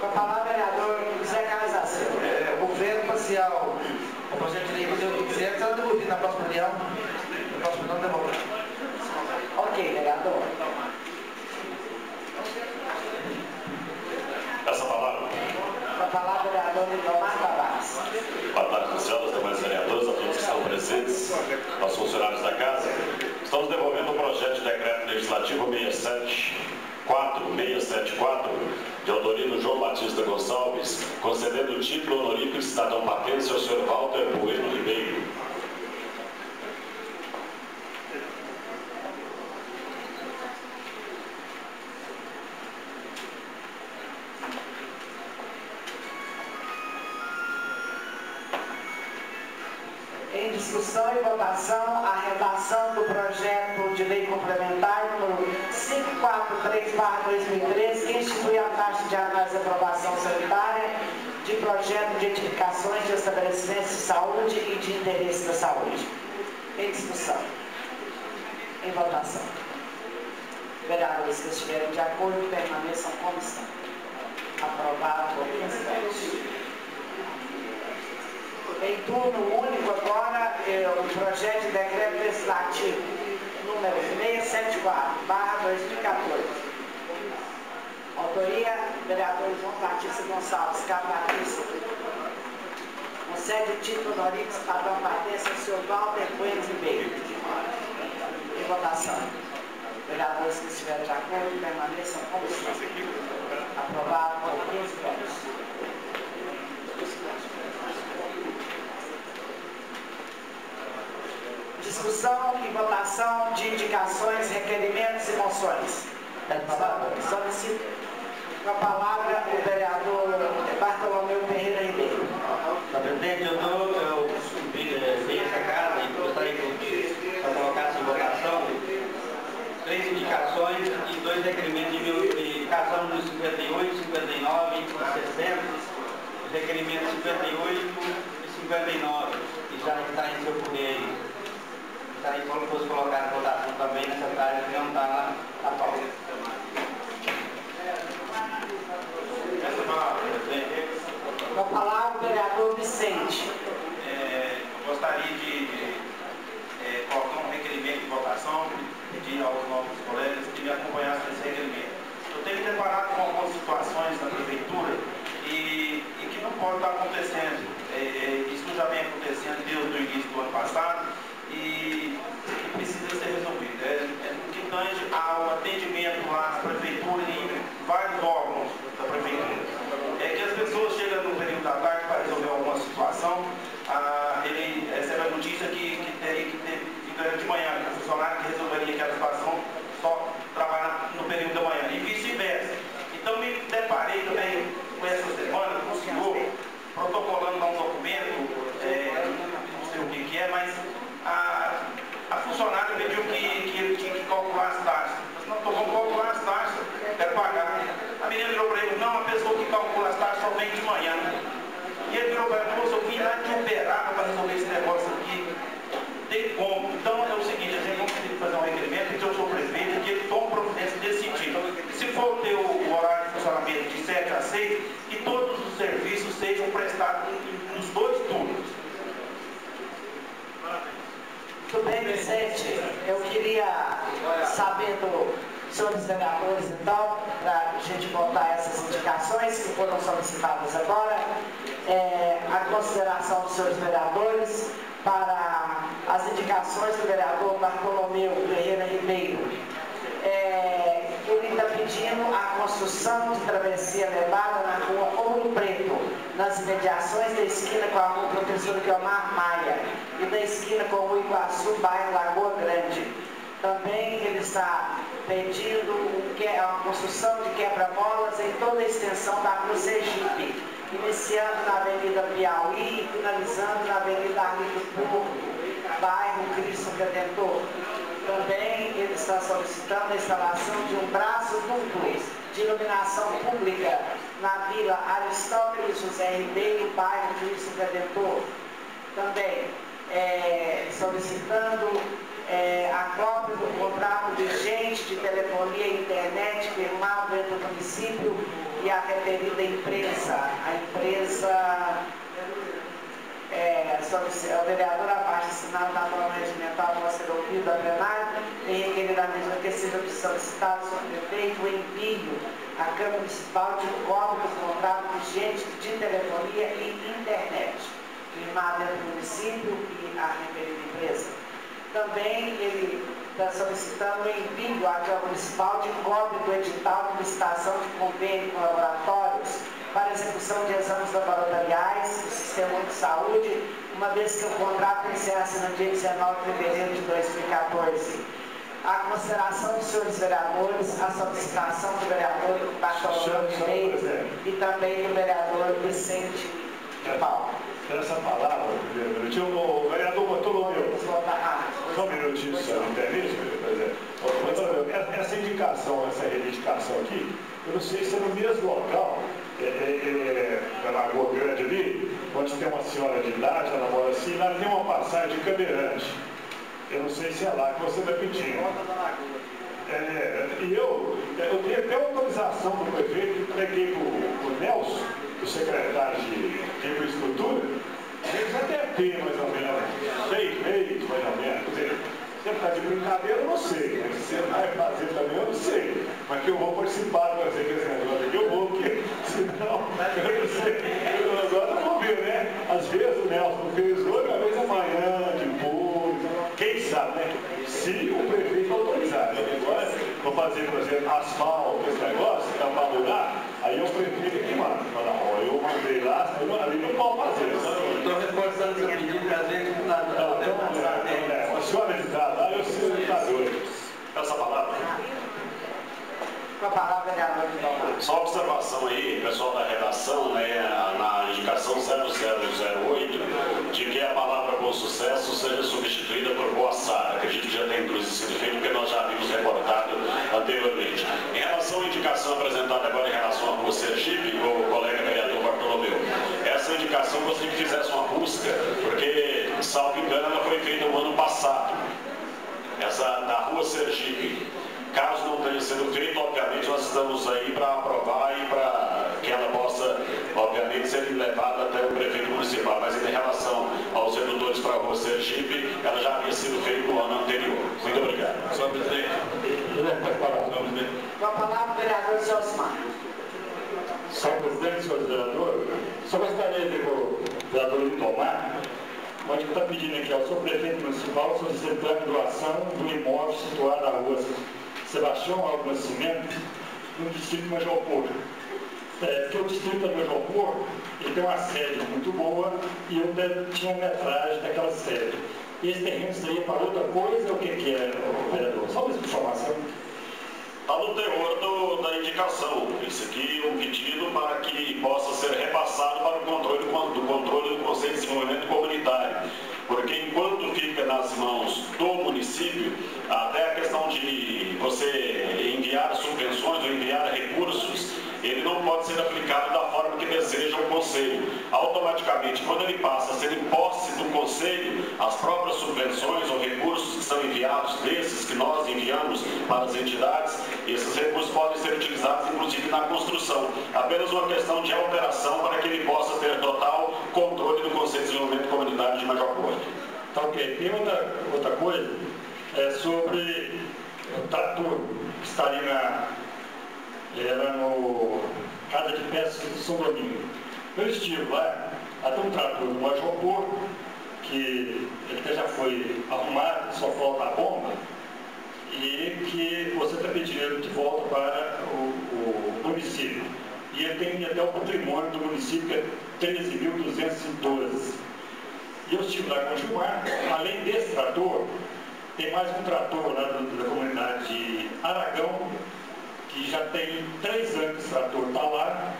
Com a palavra, vereador Zé Carlos da Silva. O governo parcial, o projeto de lei que eu quiser, será devolvido na próxima reunião. Na próxima reunião, devolve. Ok, vereador. Essa palavra. Com a palavra, vereador Lindomar Tavares. Boa tarde, senhoras e demais vereadores, a todos que estão presentes, aos funcionários da casa. Estamos devolvendo o projeto de decreto legislativo 674, de autoria do João Batista Gonçalves, concedendo o título honorífico de cidadão patense ao senhor Walter Bueno Ribeiro. Em discussão e votação, a redação do projeto de lei complementar número 543/2013, que institui a taxa de análise de aprovação sanitária de projeto de edificações de estabelecimentos de saúde e de interesse da saúde. Em discussão. Em votação. Vereadores que estiverem de acordo, permaneçam como estão. Aprovado por 15 votos. Em turno único agora, o projeto de decreto legislativo número 674/2014. Autoria, vereador João Batista Gonçalves, Capatício. Concede o título honorífico cidadão patense ao senhor Walter Bueno Ribeiro. Em votação. Vereadores que estiverem de acordo, permaneçam como estão. Aprovado por 15 votos. Discussão e votação de indicações, requerimentos e moções. Solicito com a palavra o vereador Bartolomeu Ferreira Ribeiro. Presidente, eu vi essa casa e gostaria de colocar em votação 3 indicações e 2 requerimentos de indicação no 58, 59 e 60, os requerimentos 58 e 59, que já está em seu poder aí. Aí quando fosse colocar a votação também nessa área que não está lá na pauta. Com a palavra o vereador Vicente. Gostaria de colocar um requerimento de votação, pedir aos nossos colegas que me acompanhassem nesse requerimento. Eu tenho me deparado com algumas situações na prefeitura e que não pode estar acontecendo. Isso já vem acontecendo desde o início do ano passado. E precisa ser resolvido. No que tange ao atendimento lá na prefeitura e em vários órgãos da prefeitura. Que as pessoas chegam no período da tarde para resolver alguma situação, ele recebe a notícia que teria que ter de manhã, que o funcionário que resolveria aquela situação só trabalha no período da manhã, e vice-versa. Então me deparei também com essa semana com o senhor protocolando lá um documento, não sei o que é, mas a funcionária pediu que ele tinha que calcular as taxas. Não, vamos calcular as taxas, quero pagar. A menina virou para ele, não, a pessoa que calcula as taxas só vem de manhã. E ele virou para ele, moça, eu vim lá de Uberaba para resolver esse negócio aqui. Tem como. Então é o seguinte, a gente vai conseguir fazer um requerimento, pedir ao senhor prefeito que ele tome providência desse sentido. Se for ter o horário de funcionamento de 7 a 6, que todos os serviços sejam prestados nos 2 turnos. Muito bem, Vicente. Eu queria saber dos senhores vereadores, então, para a gente voltar essas indicações que foram solicitadas agora, a consideração dos senhores vereadores para as indicações do vereador Bartolomeu Ferreira Ribeiro. Ele está pedindo a construção de travessia elevada na rua Ouro Preto, nas imediações da esquina com a rua Professor Guilmar Maia e da esquina com o Iguaçu, bairro Lagoa Grande. Também ele está pedindo a construção de quebra-molas em toda a extensão da rua Sergipe, iniciando na Avenida Piauí e finalizando na Avenida Arlindo Porto, bairro Cristo Redentor. Também ele está solicitando a instalação de um braço duplo de iluminação pública na Vila Aristóteles José Ribeiro, bairro Cristo Redentor. Também solicitando a cópia do contrato vigente de telefonia e internet firmado entre o município e a referida empresa. A empresa o vereador abaixo assinado na norma regimental pode ser ouvido a plenário e requerer a medida que seja solicitado sobre o prefeito o envio à Câmara Municipal de cópia do contrato vigente de telefonia e internet firmado entre o município e a referida empresa. Também ele está solicitando o envio à Câmara Municipal de cópia do edital de licitação de convênio com laboratórios para execução de exames laboratoriais do Sistema de Saúde, uma vez que o contrato encerra-se no dia 19 de fevereiro de 2014. A consideração dos senhores vereadores, a solicitação do vereador Bartolomeu Freire e também do vereador Vicente de Paula. Essa palavra, o vereador Bartolomeu, só um minutinho, senhor, não permite, presidente? Essa indicação, essa reivindicação aqui, eu não sei se é no mesmo local, na Lagoa Grande ali, onde tem uma senhora de idade, ela mora assim, lá tem uma passagem de cadeirante. Eu não sei se é lá que você está pedindo. E eu tenho até autorização do prefeito, peguei para o Nelson, o secretário de infraestrutura, eles até têm mais ou menos 6 meses, mais ou menos. Quer dizer, você está de brincadeira, eu não sei. Mas você vai fazer também, eu não sei. Mas que eu vou participar de fazer esse negócio aqui, eu vou, porque senão, eu não sei. Agora eu vou ver, né? Às vezes o Nelson fez hoje, às vezes amanhã, depois. Quem sabe, né? Se o prefeito autorizar. Agora, vou fazer, por exemplo, asfalto, esse negócio, para mudar, aí é o prefeito que manda. Fala, ó, eu mandei lá, ali não pode fazer. Estou reforçando seu pedido, que às vezes não dá. A senhora está lá, eu sei que está doido. Essa palavra. Com a palavra, vereador de Palmar. Só observação aí, pessoal da redação, né, na indicação 0008, de que a palavra bom sucesso seja substituída por boa sara. Acredito que já tem inclusive sido feito, porque nós já vimos reportado anteriormente. Em relação à indicação apresentada agora em relação à Rua Sergipe, o colega vereador Bartolomeu, essa indicação gostaria que fizesse uma busca, porque, salvo engano, ela foi feita no ano passado. Essa da Rua Sergipe. Caso não tenha sido feito, obviamente nós estamos aí para aprovar e para que ela possa, obviamente, ser levada até o prefeito municipal. Mas em relação aos redutores para a Rua Sergipe, ela já havia sido feita no ano anterior. Muito obrigado. Senhor presidente. Com a palavra, vereador Josmar. Senhor presidente, senhor vereador, só gostaria de o vereador Lindomar, onde está pedindo aqui ao senhor prefeito municipal solicitando a doação do imóvel situado na rua Sebastião Alves Nascimento, no distrito de Majopur. Porque o distrito de Majopur, ele tem uma sede muito boa e eu tinha metragem daquela sede. E esse terreno seria para outra coisa, o que é, vereador? Só uma informação. Está no teor da indicação. Isso aqui é um pedido para que possa ser repassado para o controle do Conselho de Desenvolvimento Comunitário. Porque enquanto fica nas mãos do município, até a questão de você enviar subvenções ou enviar recursos, ele não pode ser aplicado da forma que deseja o Conselho. Automaticamente, quando ele passa a ser em posse do Conselho, as próprias subvenções ou recursos que são enviados, desses que nós enviamos para as entidades, esses recursos podem ser utilizados, inclusive, na construção. Apenas uma questão de alteração para que ele possa ter total controle do Conselho de Desenvolvimento Comunitário de Majopur. Tá ok. Tem outra coisa, sobre o trator que está ali era no Casa de Peças de São Domingo. Eu estive lá, até um trator do Majopur, que ele até já foi arrumado, só falta a bomba, e que você está pedindo de volta para o município. E ele tem até o patrimônio do município, que é 13.212. E eu estive lá com o Gilmar. Além desse trator, tem mais um trator lá da comunidade de Aragão, que já tem 3 anos que esse trator está lá,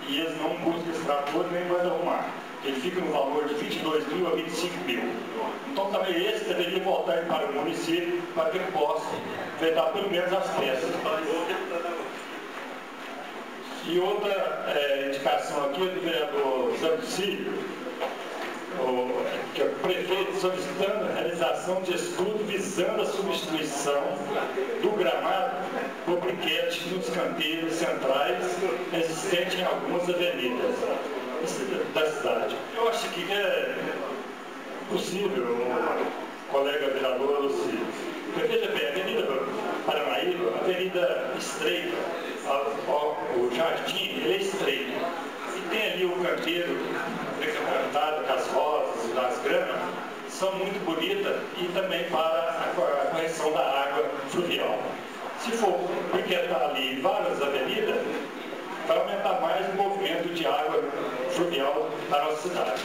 e eles não buscam esse trator e nem mandam arrumar. Ele fica no valor de 22 mil a 25 mil. Então também esse deveria voltar para o município para que ele possa vetar pelo menos as peças. E outra indicação aqui é do vereador Zé Lucílio, o prefeito solicitando a realização de estudo visando a substituição do gramado por briquete nos canteiros centrais existentes em algumas avenidas da cidade. Eu acho que é possível, o colega vereador Luciano, porque veja bem, a Avenida Paranaíba, a avenida estreita, o jardim, ele é estreito. E tem ali o canteiro encantado com as rosas e as gramas, são muito bonitas e também para a correção da água fluvial. Se for briquetar ali em várias avenidas, vai aumentar mais o movimento de água fluvial para a nossa cidade.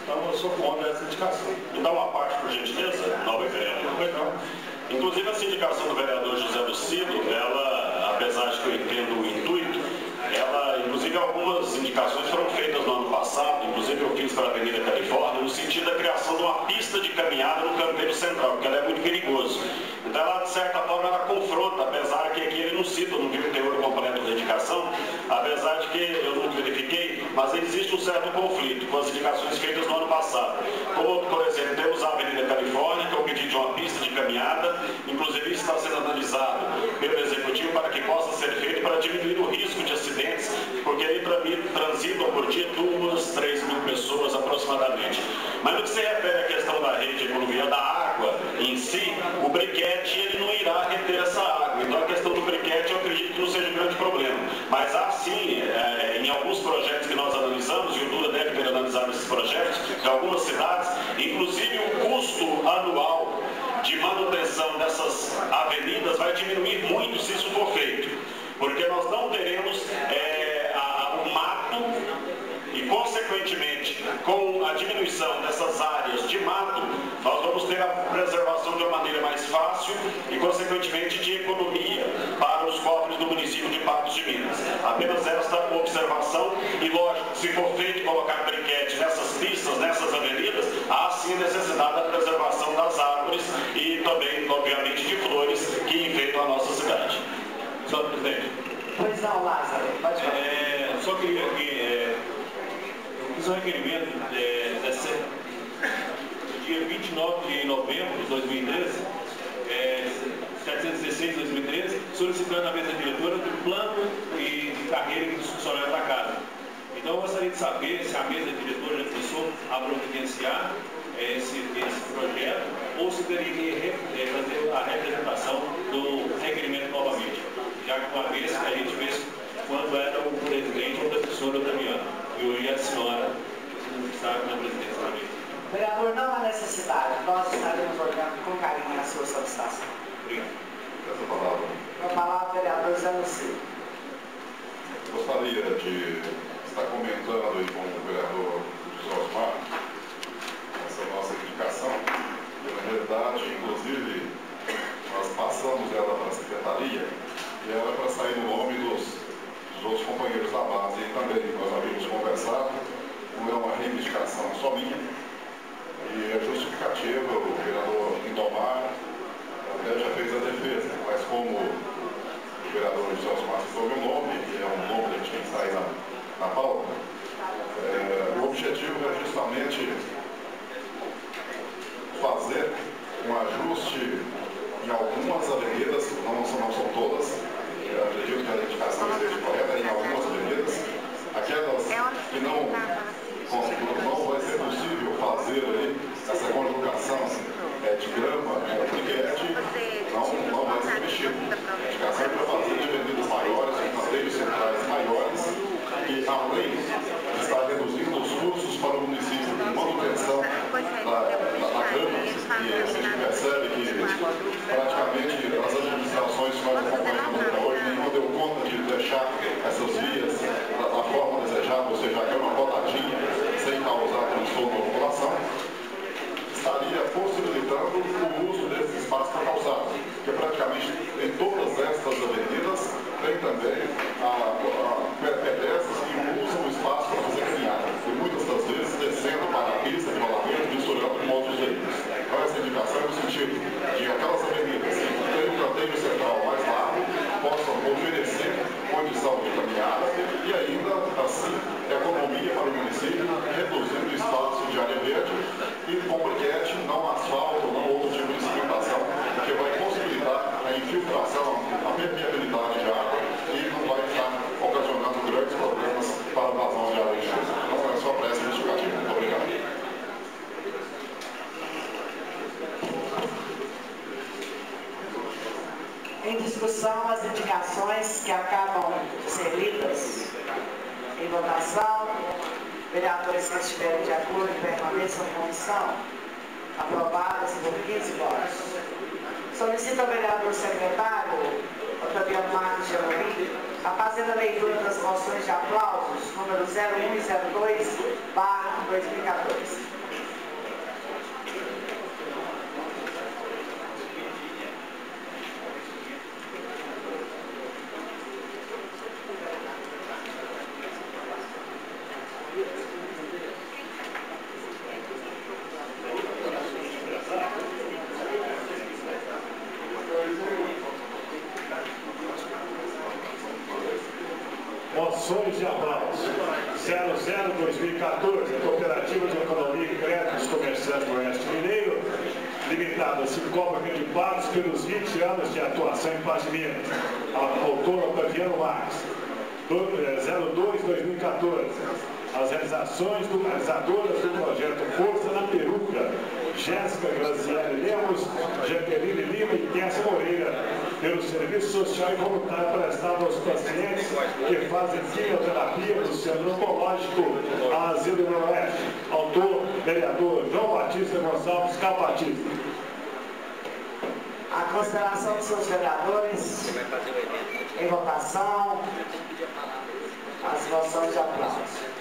Então eu sou contra essa indicação. Me dá uma parte, por gentileza, nova vereador. Pois não. Inclusive essa indicação do vereador José Lucido, ela, apesar de que eu entendo o intuito, ela, inclusive algumas indicações foram feitas no ano passado, inclusive eu fiz para a Avenida Califórnia, no sentido da criação de uma pista de caminhada no canteiro central, porque ela é muito perigoso. Então ela, de certa forma, ela confronta, apesar que aqui ele não cita, eu não vi o teor completo da indicação, apesar de que eu não verifiquei, mas existe um certo conflito com as indicações feitas no ano passado. Como, por exemplo, temos a Avenida Califórnia, que é o pedido de uma pista de caminhada, inclusive isso está sendo analisado pelo Executivo para que possa ser feito para diminuir o risco de acidentes, porque ali transitam por dia 2, 3 mil pessoas aproximadamente. Mas no que se refere à questão da rede fluvial da água em si, o briquete ele não irá reter essa água. Então a questão do briquete eu acredito que não seja um grande problema. Mas há sim, em alguns projetos que nós analisamos, e o Dura deve ter analisado esses projetos, de algumas cidades, inclusive o custo anual de manutenção dessas avenidas vai diminuir muito se isso for feito. Porque nós não teremos o mato e, consequentemente, com a diminuição dessas áreas de mato, nós vamos ter a preservação de uma maneira mais fácil e, consequentemente, de economia para os cofres do município de Patos de Minas. Apenas esta observação e, lógico, se for feito colocar briquete nessas pistas, nessas avenidas, há sim necessidade da preservação das árvores e também, obviamente, de flores que enfeitam a nossa cidade. Senhor presidente. Pois não, Lázaro, pode falar. Só queria que eu fiz um requerimento no dia 29 de novembro de 2013, 716 de 2013, solicitando a mesa diretora do plano e de carreira dos funcionários da casa. Então eu gostaria de saber se a mesa diretora já começou a providenciar esse projeto ou se teria que fazer a representação do requerimento novamente, já que uma vez que a gente fez quando era o presidente ou a professora Damiano, e hoje a senhora está na presidência da mesa. Vereador, não há necessidade, nós estaremos olhando com carinho a sua solicitação. Obrigado. Essa palavra. Com a palavra, vereador Zé Lucido. Gostaria de estar comentando aí com o vereador José Osmar essa nossa indicação. Na realidade, inclusive, nós passamos ela para a secretaria e ela é para sair no nome dos outros companheiros da base. E também nós havíamos conversado, não é uma reivindicação só minha, e é justificativa, o vereador Lindomar até já fez a defesa, mas como o vereador José Osmar citou meu nome, e é um nome que a gente tem que sair na pauta, o objetivo é justamente fazer um ajuste em algumas avenidas, não são todas, eu acredito que a indicação esteja correta, em algumas avenidas, aquelas que não vai ser possível fazer aí essa conjugação de grama com briquete, não vai ser mexido. A indicação é para fazer de avenidas maiores, de canteiros centrais maiores, e além de estar reduzindo os custos para o município de manutenção da grama, e a gente percebe que praticamente as administrações que nós acompanhamos até hoje, nenhuma deu conta de deixar essas vias da forma desejada, ou seja, a grama podadinha, sem causar transtorno à população, estaria possibilitando o uso desses espaços para calçados, porque praticamente em todas estas avenidas tem também pedestres que usam o espaço para fazer caminhada, e muitas das vezes descendo para a pista de rolamento, misturando com outros veículos. Então essa indicação é no sentido de aquelas avenidas que têm um canteiro central mais largo, possam oferecer condição de caminhada votação. Vereadores que estiverem de acordo e permaneçam na comissão, aprovadas por 15 votos. Solicito ao vereador secretário, Otaviano Marques de Amorim, a fazer a leitura das moções de aplausos, número 01 e 02/2014. Moções de aplauso. 00/2014, a Cooperativa de Economia e Crédito dos Comerciantes do Oeste Mineiro, limitada a Cicobi Mediparos pelos 20 anos de atuação em Paz de Minas. Autor Otaviano Marques. 02/2014. As realizações realizadoras do projeto Força na Peruca, Jéssica Graziele Lemos, Jaqueline Lima e Tessa Moreira, pelo serviço social e voluntário prestado aos pacientes que fazem quimioterapia no Centro Oncológico Asilo do Noroeste. Autor, vereador João Batista Gonçalves Capatista. A consideração dos seus vereadores em votação, as moções de aplauso.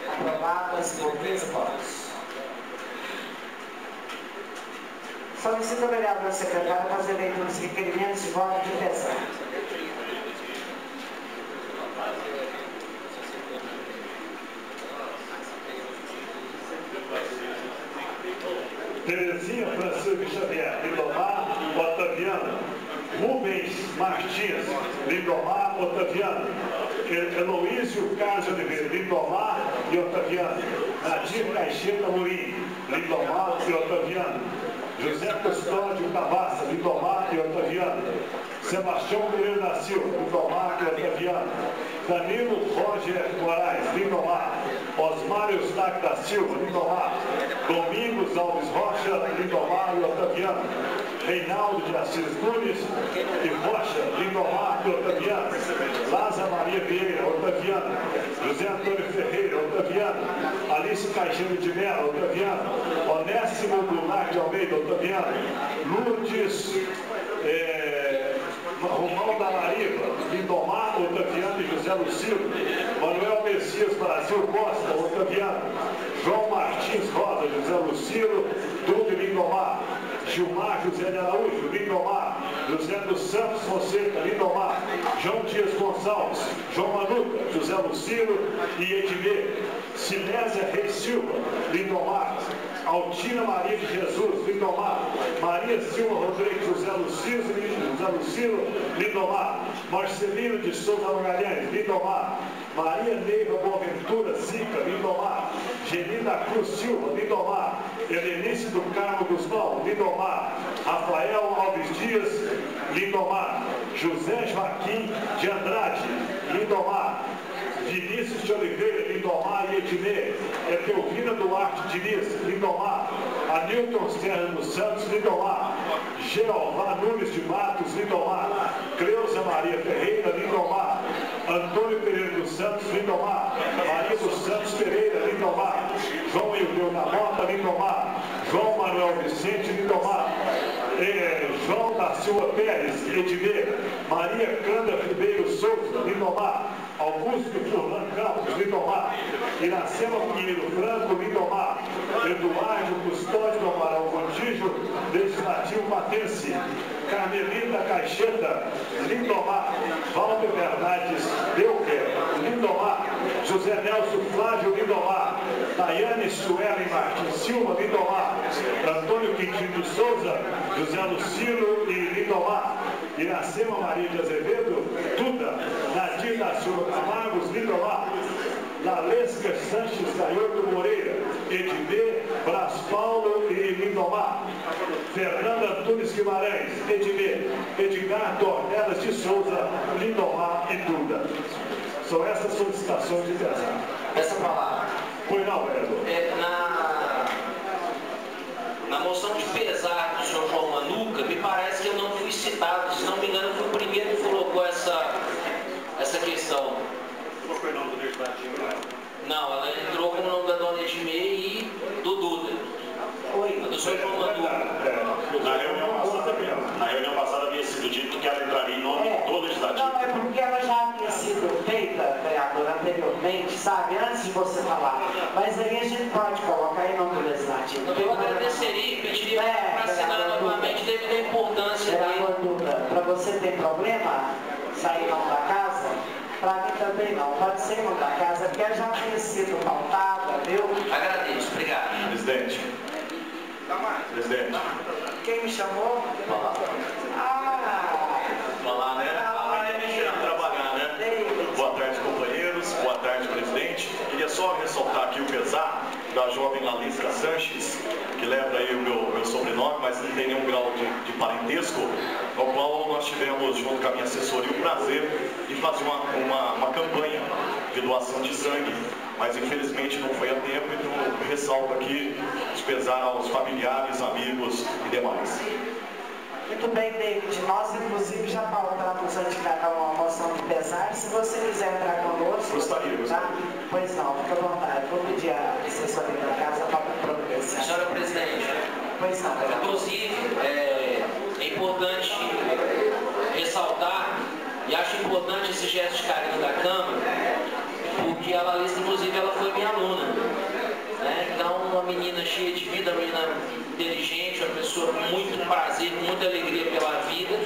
Aprovadas por 15 votos. Solicito ao vereador secretário fazer leitura dos requerimentos de voto de intenção. Terezinha Francisco Xavier, Lindomar Otaviano. Rubens Martins, Lindomar Otaviano. Heloísio Carlos Oliveira, Lindomar e Otaviano. Nadir Caixeta Murim, Lindomar e Otaviano. José Custódio Cavassa, Lindomar e Otaviano. Sebastião Pereira da Silva, Lindomar e Otaviano. Danilo Roger Moraes, Lindomar. Osmar Eustáquio da Silva, Lindomar. Domingos Alves Rocha, Lindomar e Otaviano. Reinaldo de Assis Nunes e Rocha, Lindomar e Otaviano. Lázaro Maria Vieira, Otaviano. José Antônio Ferreira, Otaviano. Alice Caixeiro de Mello, Otaviano. Onésimo Goulart de Almeida, Otaviano. Lourdes Romão da Lariva, Lindomar, Otaviano e José Lucilo. Manuel Messias Brasil Costa, Otaviano. João Martins Rosa, José Lucilo, Duque Lindomar. Gilmar José de Araújo, Lindomar. José dos Santos Fonseca, Lindomar. João Dias Gonçalves, João Manuca, José Lucilo e Edmir. Silésia Reis Silva, Lindomar. Altina Maria de Jesus, Lindomar. Maria Silva Rodrigues, José Lucilo, Lindomar. Marcelino de Souza Magalhães, Lindomar. Maria Neiva Boaventura Zica, Lindomar. Genida Cruz Silva, Lindomar. Helenice do Carmo Guzmão, Lindomar. Rafael Alves Dias, Lindomar. José Joaquim de Andrade, Lindomar. Vinícius de Oliveira, Lindomar e Edmê. Etelvina Duarte Diniz, Lindomar. Anilton Serra dos Santos, Lindomar. Jeová Nunes de Matos, Lindomar. Cleusa Maria Ferreira, Lindomar. Antônio Pereira dos Santos, Lindomar. Maria dos Santos Pereira, Lindomar. João Ilveu da Mota, Lindomar. João Manuel Vicente, Lindomar. João da Silva Pérez, Edmê. Maria Cândida Ribeiro Souza, Lindomar. Augusto Furlan Campos, Lindomar. Iracema Pinheiro Franco, Lindomar. Eduardo Custódio do Amaral Contígio, Legislativo Matense. Carmelita Caixeta, Lindomar. Walter Bernardes Delker, Lindomar. José Nelson Flávio, Lindomar. Daiane Suelen Martins Silva, Lindomar. Antônio Quintino de Souza, José Lucilo e Lindomar. Iracema Maria de Azevedo, Duda. Nadir da Silva Camargos, Lindomar. Lalesca Sanches Gaioto Moreira, Edmê, Brás Paulo e Lindomar. Fernanda Antunes Guimarães, Edmê. Edgar Dornelas de Souza, Lindomar e Duda. São essas solicitações de pesar. Essa palavra. Pois não, vereador. Na moção de pesar do senhor João Manuca, me parece que eu não fui citado, se não me engano, foi o primeiro que colocou essa questão. O senhor Fernando do Legislativo. seu João Manuca. Na reunião passada havia sido dito que ela entraria em nome do Legislativo. Não, é porque ela já havia sido feita, vereador, anteriormente, sabe? Antes de você falar. Mas aí a gente pode colocar em nome do Legislativo. Eu agradeceria e pediria para assinar novamente devido à importância dele. Para você ter problema, sair em nome da casa? Para mim também não. Pode ser em nome da casa, porque ela já tinha sido pautada, viu? Agradeço, obrigado. Presidente. Presidente. Quem me chamou? Falar, né? Trabalhar, né? Boa tarde, companheiros. Boa tarde, presidente. Queria só ressaltar aqui o pesar da jovem Lalissa Sanches, que leva aí o meu sobrenome, mas não tem nenhum grau de parentesco, no qual nós tivemos, junto com a minha assessoria, o prazer de fazer uma campanha de doação de sangue, mas infelizmente não foi a tempo, então eu ressalto aqui os pesar aos familiares, amigos e demais. Muito bem, David. Nós, inclusive, já pautamos anticada uma moção de pesar. Se você quiser entrar conosco... Gostaria. Tá? Pois não, fica à vontade. Vou pedir a assessoria da casa para providenciar. Senhora presidente, Pois não, vereador. inclusive, é importante ressaltar, e acho importante esse gesto de carinho da Câmara, porque a Lalissa, inclusive, ela foi minha aluna. Né? Então, uma menina cheia de vida, uma menina inteligente, uma pessoa com muito prazer, com muita alegria pela vida.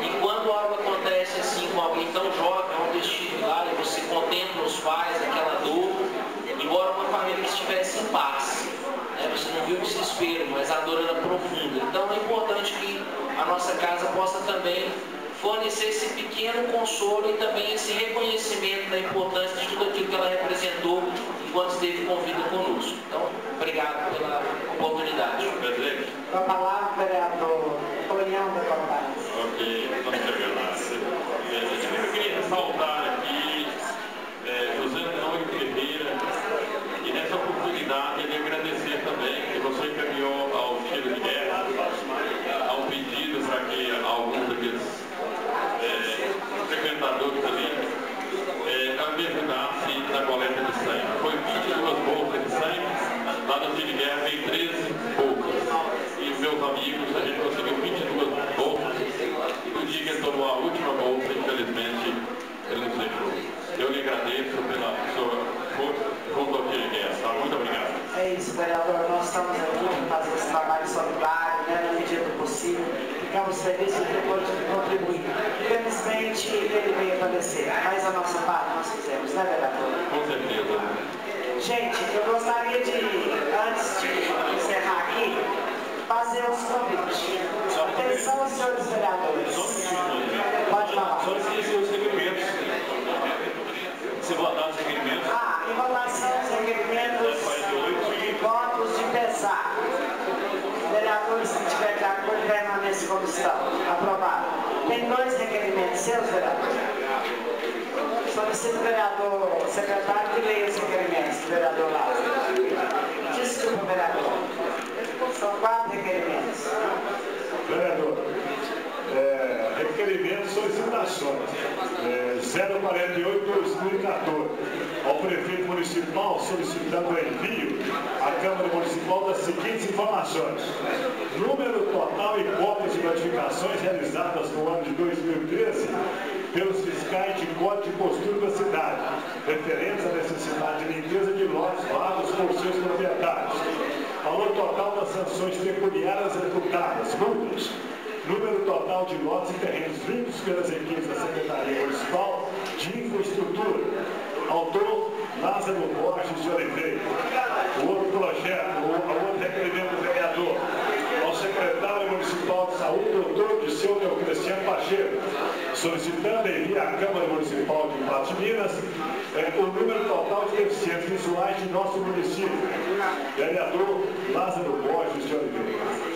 E quando algo acontece assim com alguém tão jovem, onde estive lá, e você contempla os pais, aquela dor, embora uma família que estivesse em paz. Né? Você não viu o desespero, mas a dor era profunda. Então é importante que a nossa casa possa também fornecer esse pequeno consolo e também esse reconhecimento da importância de tudo aquilo que ela representou enquanto esteve com vida conosco. Então, obrigado pela oportunidade. Presidente. Com a palavra, vereador Tonhão da Contagem. Ok, não chegando lá. Eu queria ressaltar aqui José Antônio Ferreira e nessa oportunidade ele agradecer também que você encaminhou ao tiro de guerra, ao pedido para que alguns daqueles frequentadores ali me ajudassem na coleta de sangue. Foi 22 bolsas de sangue, lá no tiro de guerra veio 13 bolsas. E meus amigos, a gente conseguiu 22 bolsas. E no dia que ele tomou a última bolsa, infelizmente, ele nos deixou. Eu lhe agradeço pela sua força junto ao tiro de guerra. Tá? Muito obrigado. É isso, vereador. Nós estamos aqui para fazer esse trabalho solidário, né, na medida do possível. Ficamos felizes de ter podido contribuir. Infelizmente, ele veio a falecer, mas a nossa parte nós fizemos, né, vereador? Com certeza. Gente, eu gostaria de, antes de encerrar aqui, fazer os convites. Atenção, senhores vereadores. Pode falar. Só esqueci os requerimentos. Se votar os requerimentos. Em votação, os requerimentos e votos de pesar. Vereadores, se tiver de acordo, permaneçam como estão. Aprovado. Tem 2 requerimentos seus, vereador. Solicito o vereador secretário que leia os requerimentos do vereador Lázaro. Desculpa, vereador. São 4 requerimentos. Vereador, requerimentos, solicitações. 048/2014. Ao prefeito municipal solicitando o envio à Câmara Municipal das seguintes informações: número total e cópias de notificações realizadas no ano de 2013 pelos fiscais de código de postura da cidade, referentes à necessidade de limpeza de lotes vagos por seus proprietários. Valor total das sanções pecuniárias executadas, multas. Número total de lotes e terrenos limpos pelas equipes da Secretaria Municipal de Infraestrutura. Autor, Lázaro Borges de Oliveira. O outro projeto, o outro requerimento do vereador, ao secretário municipal de saúde, doutor Disseu Deocristiano Pacheco, solicitando envio à Câmara Municipal de Patos de Minas o número total de deficientes visuais de nosso município. Vereador Lázaro Borges de Oliveira.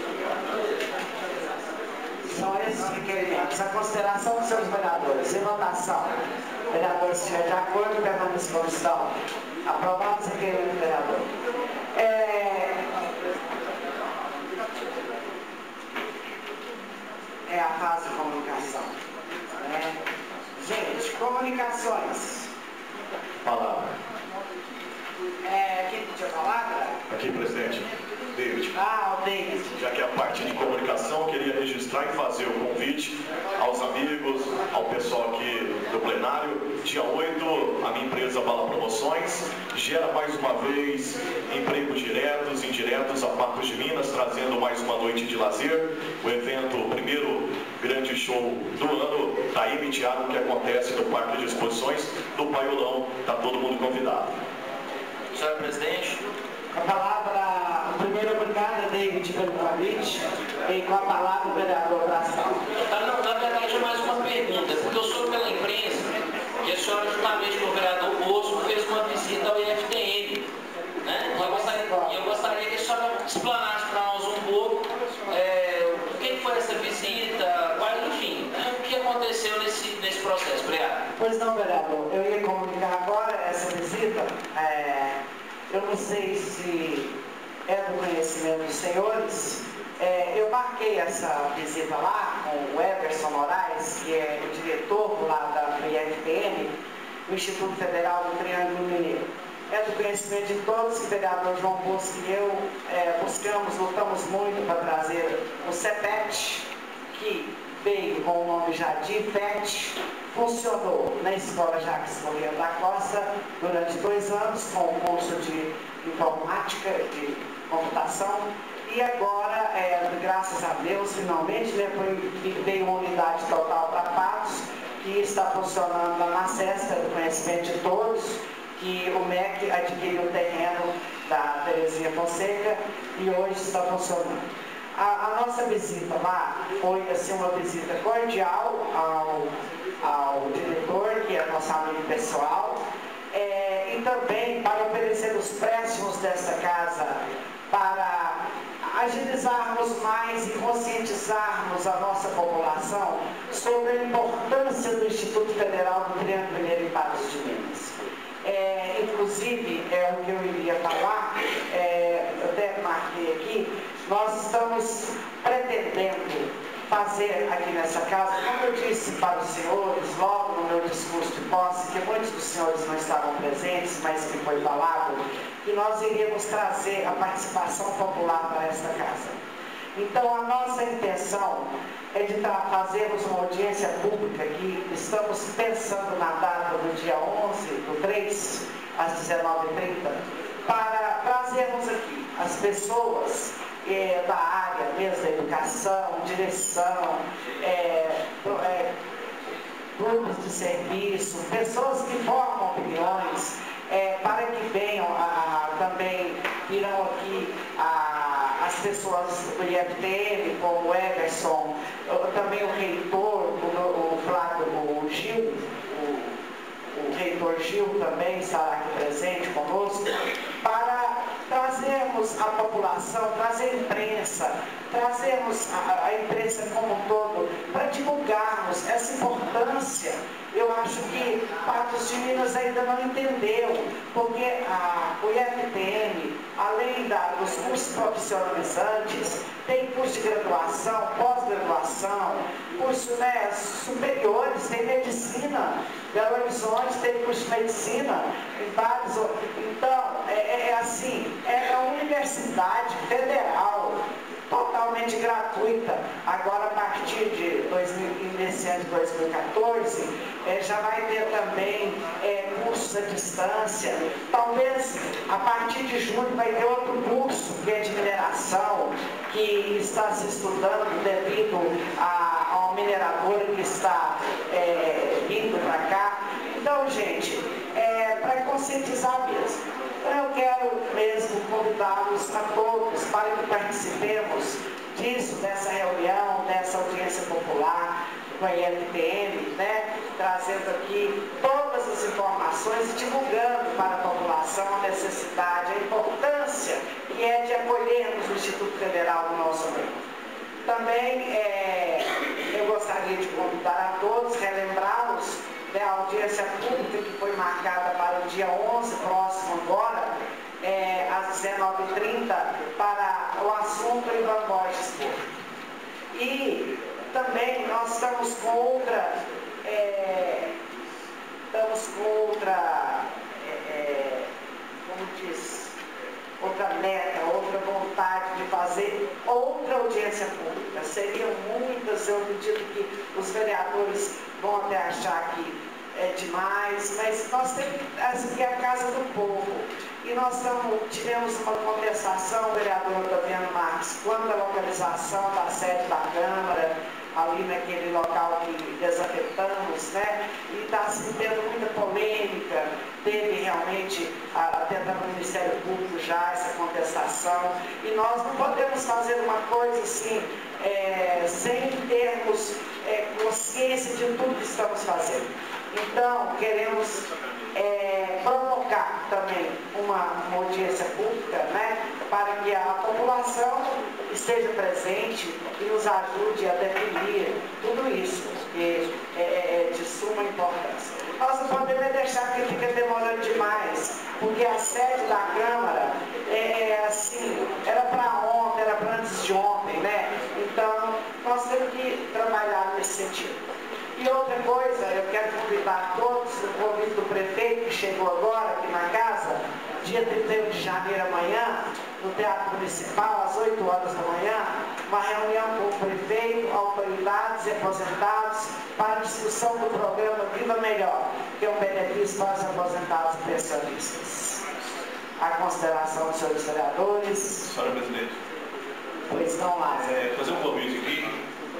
São esses requerimentos. A consideração dos seus vereadores. Em votação. Vereador, se estiver de acordo, permaneça como estão. Aprovado os requerimentos do vereador. É a fase de comunicação. Né? Gente, comunicações. Palavra. Quem pediu a palavra? Aqui, presidente. David. O David. parte de comunicação, queria registrar e fazer o convite aos amigos, ao pessoal aqui do plenário. Dia 8, a minha empresa Bala Promoções gera mais uma vez empregos diretos e indiretos a Parcos de Minas, trazendo mais uma noite de lazer. O evento, o primeiro grande show do ano da MTiago, que acontece no Parque de Exposições do Paiolão. Está todo mundo convidado. Senhor presidente. A palavra, primeiro, obrigada, David, pelo convite, e com a palavra o vereador Brastal. Na verdade, é mais uma pergunta, porque eu soube pela imprensa que a senhora, juntamente com o vereador Bosco, fez uma visita ao IFTM. Né? Eu gostaria que a senhora explanasse para nós um pouco o que foi essa visita, enfim, o que aconteceu nesse processo. Obrigado. Pois não, vereador, eu ia comunicar agora essa visita. Eu não sei se é do conhecimento dos senhores. Eu marquei essa visita lá com o Everson Moraes, que é o diretor lá da IFTM, do Instituto Federal do Triângulo Mineiro. É do conhecimento de todos que o vereador João Bosco e eu lutamos muito para trazer o CEPET, que veio com o nome já de IFET, funcionou na Escola Jacques Corrêa da Costa durante 2 anos com o curso de informática, de computação, e agora, graças a Deus, finalmente, veio uma unidade total para Patos, que está funcionando lá na SESC, do conhecimento de todos, que o MEC adquiriu o terreno da Terezinha Fonseca e hoje está funcionando. A nossa visita lá foi assim, uma visita cordial ao diretor, que é nosso amigo pessoal, e também para oferecer os préstimos dessa casa para agilizarmos mais e conscientizarmos a nossa população sobre a importância do Instituto Federal do Triângulo Mineiro em Patos de Minas. Inclusive, é o que eu iria falar, eu até marquei aqui, nós estamos pretendendo fazer aqui nessa casa, como eu disse para os senhores, logo no meu discurso de posse, que muitos dos senhores não estavam presentes, mas que foi falado, que nós iríamos trazer a participação popular para esta casa. Então, a nossa intenção é de fazermos uma audiência pública aqui. Estamos pensando na data do dia 11, do 3, às 19h30, para trazermos aqui as pessoas da área mesmo da educação, direção, grupos de serviço, pessoas que formam opiniões, para que venham também, virão aqui as pessoas do IFTM, como o Everson, também o reitor, o Flávio Gil, o reitor Gil também estará aqui presente conosco, para trazermos a população, trazer a imprensa, trazermos a imprensa como um todo, para divulgarmos essa importância. Eu acho que Patos de Minas ainda não entendeu, porque o IFTM, além dos cursos profissionalizantes, tem curso de graduação, pós-graduação, cursos superiores, tem medicina, Belo Horizonte tem curso de medicina, em vários. Então, é uma universidade federal, totalmente gratuita. Agora, a partir desse ano de 2014, já vai ter também cursos à distância. Talvez, a partir de julho, vai ter outro curso, que é de mineração, que está se estudando devido a uma mineradora que está vindo para cá. Então, gente, para conscientizar mesmo. Eu quero mesmo convidá-los a todos para que participemos disso, dessa reunião, dessa audiência popular com a IFTM, né? Trazendo aqui todas as informações e divulgando para a população a necessidade, a importância que é de acolhermos o Instituto Federal do nosso meio. Também eu gostaria de convidar a todos, relembrá-los da audiência pública que foi marcada para o dia 11, próximo agora, às 19h30, para o assunto Ivan Borges Porto. E também nós estamos com outra outra meta, outra vontade de fazer outra audiência audiência pública. Seriam muitas, eu acredito que os vereadores vão até achar que é demais, mas nós temos que é a casa do povo. E nós tivemos uma contestação, vereador Otaviano Marques, quanto à localização da sede da Câmara, ali naquele local que desafetamos, né? E está se tendo muita polêmica, teve realmente dentro do Ministério Público já essa contestação, e nós não podemos fazer uma coisa assim, sem termos consciência de tudo que estamos fazendo. Então, queremos provocar também uma audiência pública, né, para que a população esteja presente e nos ajude a definir tudo isso, que é de suma importância. Nós não podemos deixar que fique demorando demais, porque a sede da Câmara assim, era para ontem, era para antes de ontem, né? Então, nós temos que trabalhar nesse sentido. E outra coisa, eu quero convidar todos, o convite do prefeito que chegou agora aqui na casa, dia 31 de janeiro amanhã, no Teatro Municipal, às 8 horas da manhã, uma reunião com o prefeito, autoridades e aposentados para a discussão do programa Viva Melhor, que é um benefício para os aposentados e pensionistas. A consideração dos senhores vereadores. Senhora Presidente. Pois não lá. Fazer um convite aqui.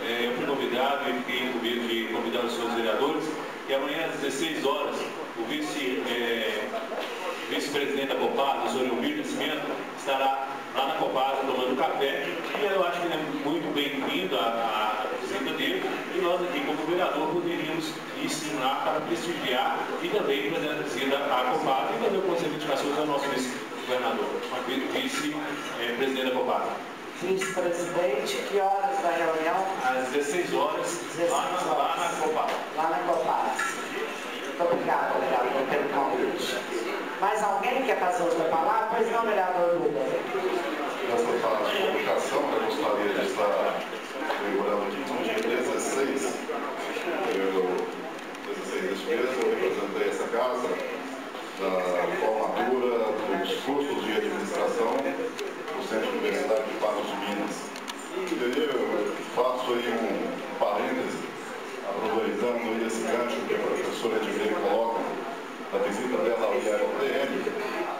Eu fui convidado e fiquei incumbido de convidar os senhores vereadores, que amanhã às 16 horas o vice-presidente da Copasa, o senhor Elmir Nascimento, estará lá na Copasa tomando café, e eu acho que ele é muito bem-vindo à visita dele, e nós aqui como vereador poderíamos ir sim lá para prestigiar e também fazer a visita à Copasa e fazer algumas reivindicações ao nosso vice-governador, vice-presidente da Copasa. Vice-presidente, que horas da reunião? Às 16 horas, lá na Copasa. Lá na Copasa. Muito obrigado, vereador, pelo convite. Mais alguém quer fazer outra palavra? Pois não, vereador Lula. Nessa fase de comunicação, eu gostaria de estar lembrando que no dia 16 deste mês, eu representei essa casa da formatura dos cursos de administração do Centro Universitário de Patos de Minas. E aí eu faço aí um parêntese, aproveitando aí esse gancho que a professora Edmir coloca, da visita dela ao IAPM,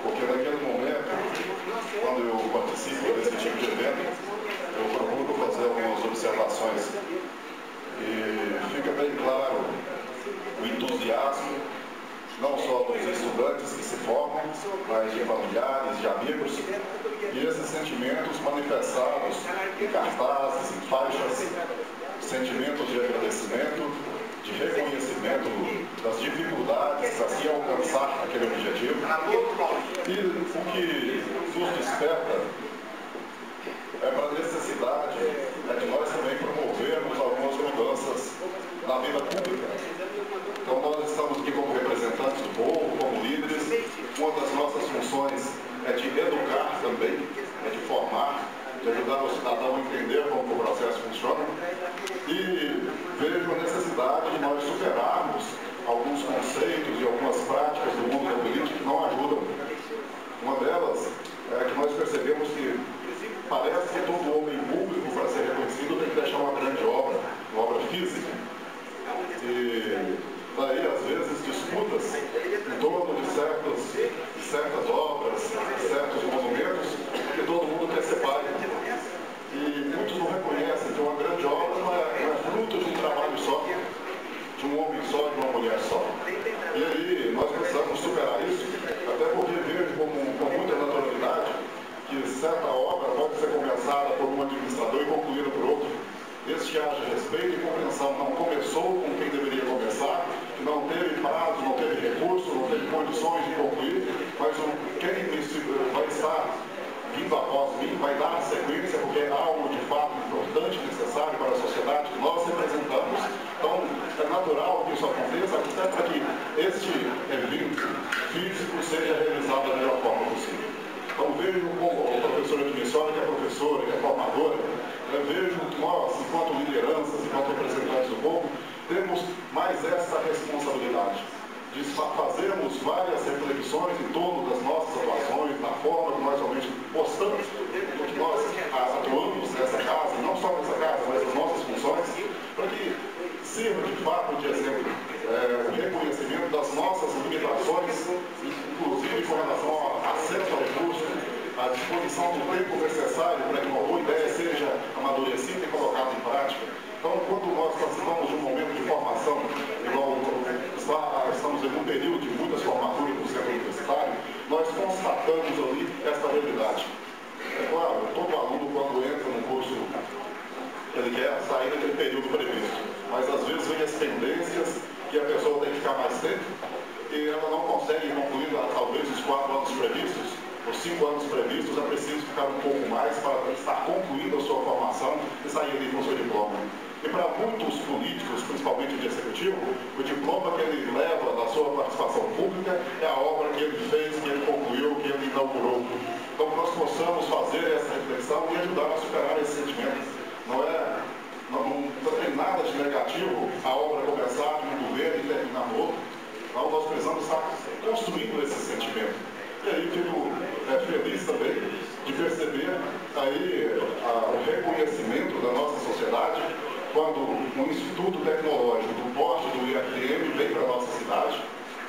porque naquele momento, quando eu participo desse tipo de evento, eu procuro fazer algumas observações. E fica bem claro o entusiasmo, não só dos estudantes que se formam, mas de familiares, de amigos, e esses sentimentos manifestados em cartazes, em faixas, sentimentos de agradecimento, de reconhecimento das dificuldades para se alcançar aquele objetivo. E o que nos desperta é para a necessidade de nós também promovermos algumas mudanças na vida pública. Então nós estamos aqui como representantes do povo, como líderes. Uma das nossas funções é de educar também, é de formar, de ajudar o cidadão a entender como o processo funciona. E vejo a necessidade de nós superarmos alguns conceitos e algumas práticas do mundo da política que não ajudam. Uma delas é que nós percebemos que parece que todo homem público, para ser reconhecido, tem que deixar uma grande obra, uma obra física. E daí, às vezes, disputas em torno de certas obras, certos monumentos, que todo mundo quer ser pai. E muitos não reconhecem que uma grande obra não é fruto de um trabalho só, de um homem só, de uma mulher só. E aí, nós precisamos superar isso, até porque vejo com muita naturalidade que certa obra pode ser começada por um administrador e concluída por outro. Esse que haja respeito e compreensão não começou com quem deveria começar, que não teve prazo, não teve recurso, não teve condições de concluir, mas quem vai estar vindo após mim vai dar a sequência, porque é algo de fato importante e necessário para a sociedade que nós representamos. Então, é natural que isso aconteça, até para que este evento físico seja realizado da melhor forma possível. Então, vejo como a professora Edmissora, que é professora, que é formadora, vejo que nós, enquanto lideranças, enquanto representantes do povo, temos mais essa responsabilidade de fazermos várias reflexões em torno das nossas atuações, na forma que nós realmente postamos, porque nós atuamos nessa casa, não só restrição do tempo necessário para que uma boa ideia seja amadurecida e colocada em prática. Então, quando nós participamos de um momento de formação, igual estamos em um período de muitas formaturas do centro universitário, nós constatamos ali esta realidade. É claro, todo aluno, quando entra no curso, ele quer sair daquele período previsto, mas às vezes vem as pendências que a pessoa tem que ficar mais tempo e ela não consegue concluir talvez os 4 anos previstos, os 5 anos previstos, é preciso ficar um pouco mais para estar concluindo a sua formação e sair ali com o seu diploma. E para muitos políticos, principalmente de executivo, o diploma que ele leva da sua participação pública é a obra que ele fez, que ele concluiu, que ele inaugurou. Então, que nós possamos fazer essa reflexão e ajudar a superar esse sentimento. Não tem nada de negativo a obra começar de um governo e terminar no outro. Então, nós precisamos estar construindo esse sentimento. E aí, fico feliz também de perceber aí o reconhecimento da nossa sociedade quando um instituto tecnológico do porte do IFTM vem para a nossa cidade.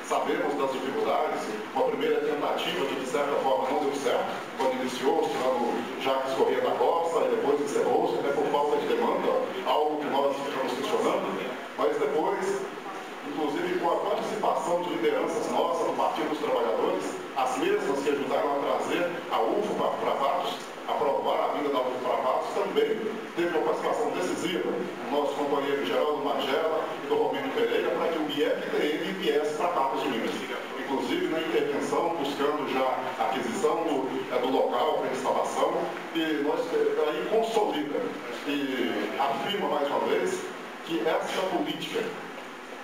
Sabemos das dificuldades, uma primeira tentativa que de certa forma não deu certo, quando iniciou-se lá no Jacques Corrêa da Costa e depois encerrou-se, por falta de demanda, algo que nós ficamos questionando, mas depois, inclusive com a participação de lideranças nossas no Partido dos Trabalhadores, as mesmas que ajudaram a trazer a UFO para Patos, aprovar a vinda da UFO para Patos, também teve uma participação decisiva do nosso companheiro Geraldo Magela e do Romino Pereira para que o IFTM viesse para Patos de Minas. Inclusive na intervenção, buscando já a aquisição do local para instalação, e nós aí consolida e afirma mais uma vez que essa política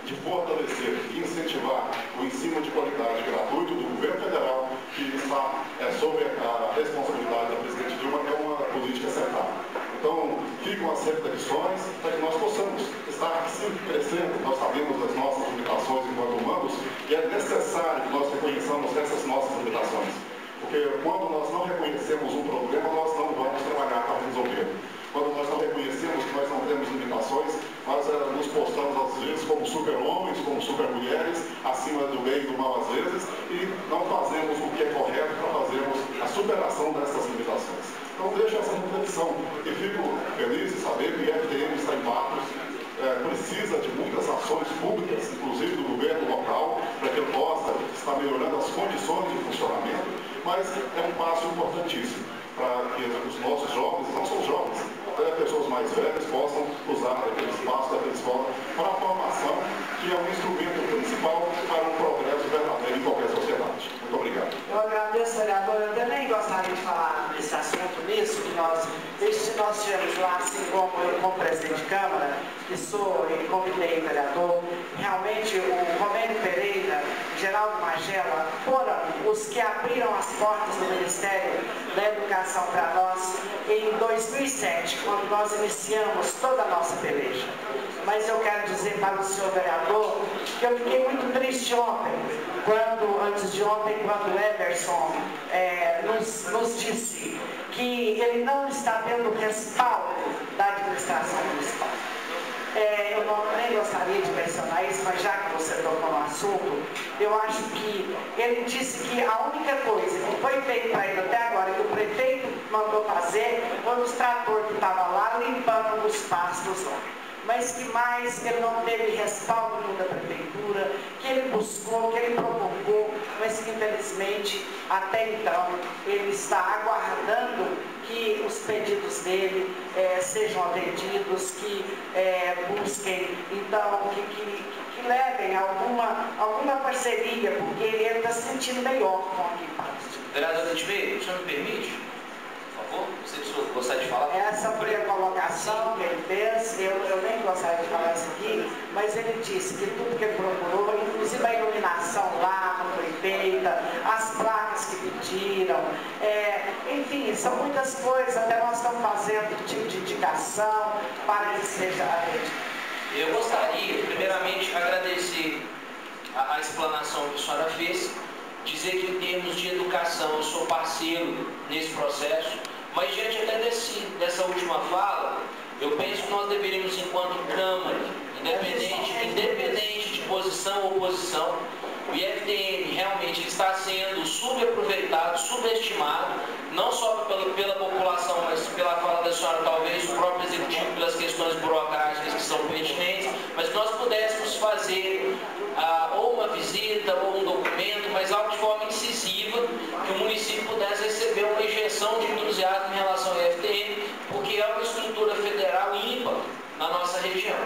de fortalecer e incentivar o ensino de qualidade gratuito do governo federal, que está sob a responsabilidade da presidente Dilma, é uma política acertada. Então, ficam as reflexões para que nós possamos estar sempre crescendo. Nós sabemos das nossas limitações enquanto humanos e é necessário que nós reconheçamos essas nossas limitações. Porque quando nós não reconhecemos um problema, nós não vamos trabalhar para resolver. Quando nós não reconhecemos que nós não temos limitações, nós nos postamos às vezes como super-homens, como super-mulheres, acima do bem e do mal às vezes, e não fazemos o que é correto para fazermos a superação dessas limitações. Então deixo essa reflexão e fico feliz de saber que o IFTM está em Patos, precisa de muitas ações públicas, inclusive do governo local, para que ele possa estar melhorando as condições de funcionamento, mas é um passo importantíssimo para que os nossos jovens, não são jovens, até pessoas mais velhas possam usar aquele espaço daquela escola para a formação, que é um instrumento principal para um progresso verdadeiro em qualquer sociedade. Muito obrigado. Eu agradeço, vereador. Eu também gostaria de falar desse assunto nisso, que nós tivemos lá, assim como presidente de Câmara, e convidei o vereador, realmente o Romênio Pereira, Geraldo Magela, foram os que abriram as portas do Ministério da Educação para nós em 2007, quando nós iniciamos toda a nossa peleja. Mas eu quero dizer para o senhor vereador que eu fiquei muito triste ontem, antes de ontem, quando o Everson nos disse que ele não está tendo respaldo da administração municipal. Eu nem gostaria de mencionar isso, mas já que você tocou no assunto, eu acho que ele disse que a única coisa que foi feita para ele até agora, que o prefeito mandou fazer, foi os tratores que estavam lá limpando os pastos lá. Mas que mais ele não teve respaldo da prefeitura, que ele buscou, que ele provocou, mas que infelizmente até então ele está aguardando que os pedidos dele sejam atendidos, que busquem, então, que levem alguma parceria, porque ele está se sentindo melhor com aqui. Vereador Edmeio, o senhor me permite? Por favor, você gostaria de falar? Essa foi a colocação que ele fez, eu nem gostaria de falar isso aqui, mas ele disse que tudo que ele procurou, inclusive a iluminação lá não foi feita, as placas que pediram, enfim, são muitas coisas, até nós estamos fazendo tipo de indicação para que seja atendido. Eu gostaria, primeiramente, agradecer a explanação que a senhora fez, dizer que em termos de educação eu sou parceiro nesse processo, mas diante até dessa última fala, eu penso que nós deveríamos, enquanto Câmara, independente de posição ou oposição, o IFTM realmente está sendo subaproveitado, subestimado, não só pela população, mas pela fala da senhora, talvez o próprio executivo, pelas questões burocráticas que são pertinentes, mas que nós pudéssemos fazer ou uma visita, ou um documento, mas algo de forma incisiva, que o município pudesse receber uma injeção de entusiasmo em relação ao IFTM, porque é uma estrutura federal ímpar na nossa região.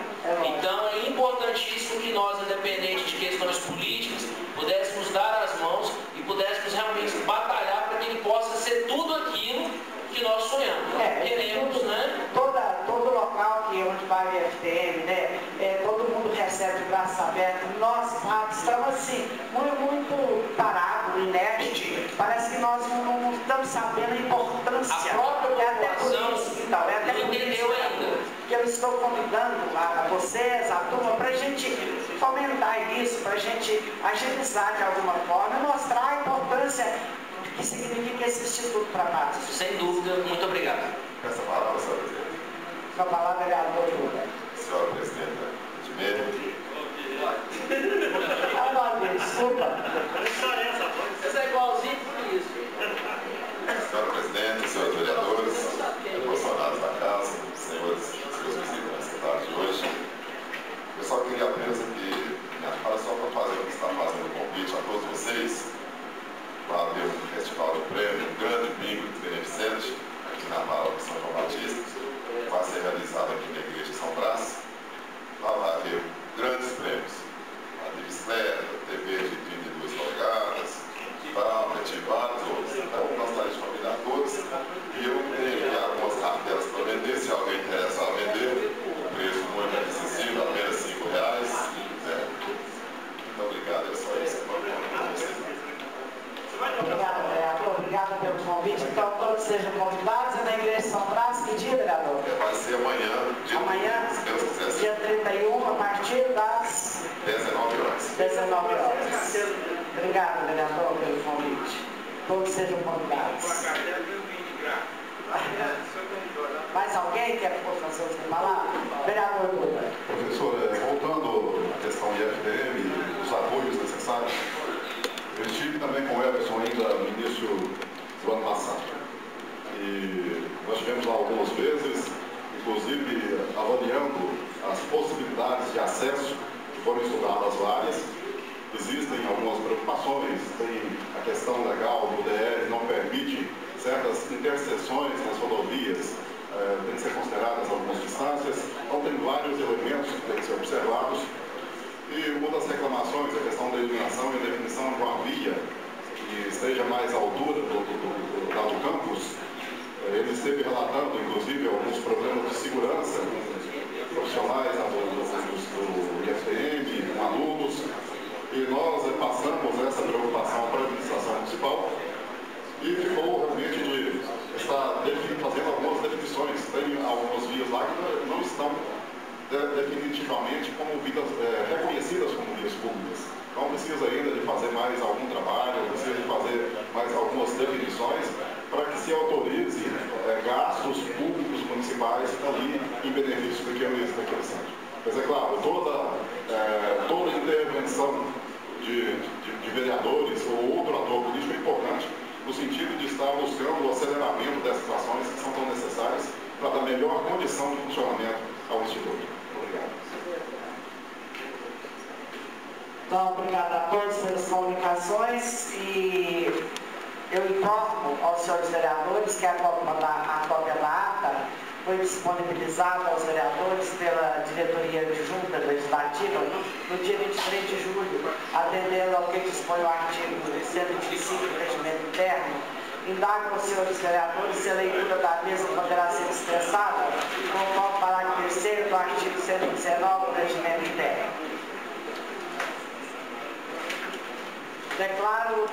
Então é importantíssimo que nós, independente de questões políticas, pudéssemos dar as mãos e pudéssemos realmente batalhar para que ele possa ser tudo aquilo que nós sonhamos. Queremos, né? Todo local onde vai o IFTM, né? Todo mundo recebe de braços abertos. Nós estamos assim, muito parados, inerte. Parece que nós não estamos sabendo a importância. A própria população não entendeu ainda. Que eu estou convidando a vocês, a turma, para a gente fomentar isso, para a gente agilizar de alguma forma e mostrar a importância que significa esse Instituto para nós. Sem dúvida, muito obrigado. Essa palavra, senhora presidente. Sua palavra, vereador Lula. Senhora presidenta de Meio. Desculpa. Você é igualzinho por isso. Senhora presidente, senhores vereadores, funcionários da casa, senhores visitantes nessa tarde de hoje. Eu só queria apenas aqui, minha fala só para estar fazendo um convite a todos vocês para ver um festival de prêmio, um grande bingo beneficente aqui na Paróquia São João Batista, que vai ser realizado aqui na Igreja de São Brás. Lá vai haver grandes prêmios, a de bicicleta, TV de 32 polegadas, tablet, vários outros. Então, nós estaremos de convidar todos e eu tenho algumas carteiras para vender, se alguém interessa a vender, o preço muito acessível, apenas R$5. Muito obrigado, é só isso. Obrigada, vereador. Obrigada pelo convite. Então, todos sejam convidados. É na Igreja de São Brás, que dia, vereador? Vai ser amanhã, se Deus quiser. Dia 31, a partir das 19 horas. 19 horas. Obrigado, vereador, pelo convite. Todos sejam convidados. Mais alguém quer fazer o falar? Vereador Lula. Professor, voltando à questão do IFTM, os apoios necessários, eu estive também com o Everson ainda no início do ano passado. E nós estivemos lá algumas vezes, inclusive avaliando as possibilidades de acesso, que foram estudadas várias. Existem algumas preocupações, tem a questão legal do DR, não permite certas interseções nas rodovias, tem que ser consideradas algumas distâncias, então tem vários elementos que têm que ser observados. E uma das reclamações, a questão da iluminação e a definição de uma via que esteja mais à altura do campus, ele esteve relatando, inclusive, alguns problemas de segurança com profissionais do IFTM, com alunos, e nós passamos essa preocupação para a administração municipal e ficou realmente de estar fazendo algumas definições. Tem algumas vias lá que não estão definitivamente como vias reconhecidas como vias públicas. Então precisa ainda de fazer mais algum trabalho, precisa de fazer mais algumas definições para que se autorize gastos públicos municipais ali em benefício daquele centro. Mas é claro, toda intervenção de vereadores ou outro ator político é importante no sentido de estar buscando o aceleramento dessas ações que são tão necessárias para dar melhor condição de funcionamento ao Instituto. Obrigado. Então, obrigado a todos pelas comunicações e eu informo aos senhores vereadores que a cópia da ata foi disponibilizada aos vereadores pela diretoria adjunta legislativa no dia 23 de julho, atendendo ao que dispõe o artigo 125 do regimento interno. Indago aos senhores vereadores se a leitura da mesma poderá ser dispensada, conforme o parágrafo 3º do artigo 119 do regimento interno. Declaro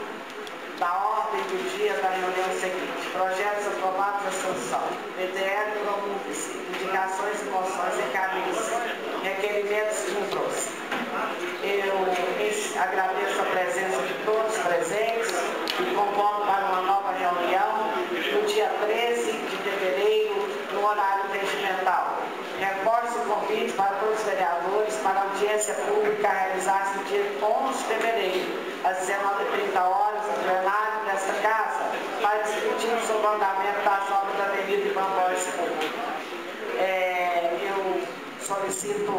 da ordem do dia da reunião seguinte: projetos aprovados à sanção, PDL promulgue-se, indicações e moções encaminhem-se, requerimentos cumpram-se. Eu agradeço a presença de todos presentes e convoco para uma nova reunião no dia 13 de fevereiro, no horário regimental. Reforço o convite para todos os vereadores para a audiência pública a realizar-se no dia 11 de fevereiro, às 19h30, no plenário desta casa, para discutir sobre o andamento das obras da Avenida Ivan Borges Couto. Eu solicito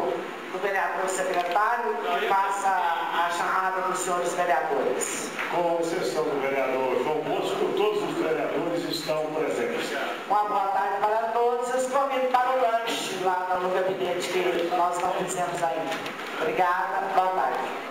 do vereador secretário que faça a chamada dos senhores vereadores. Com exceção do vereador João Bosco, todos os vereadores estão presentes. Uma boa tarde para todos. Os convido para o lanche lá no gabinete que nós não fizemos ainda. Obrigada, boa tarde.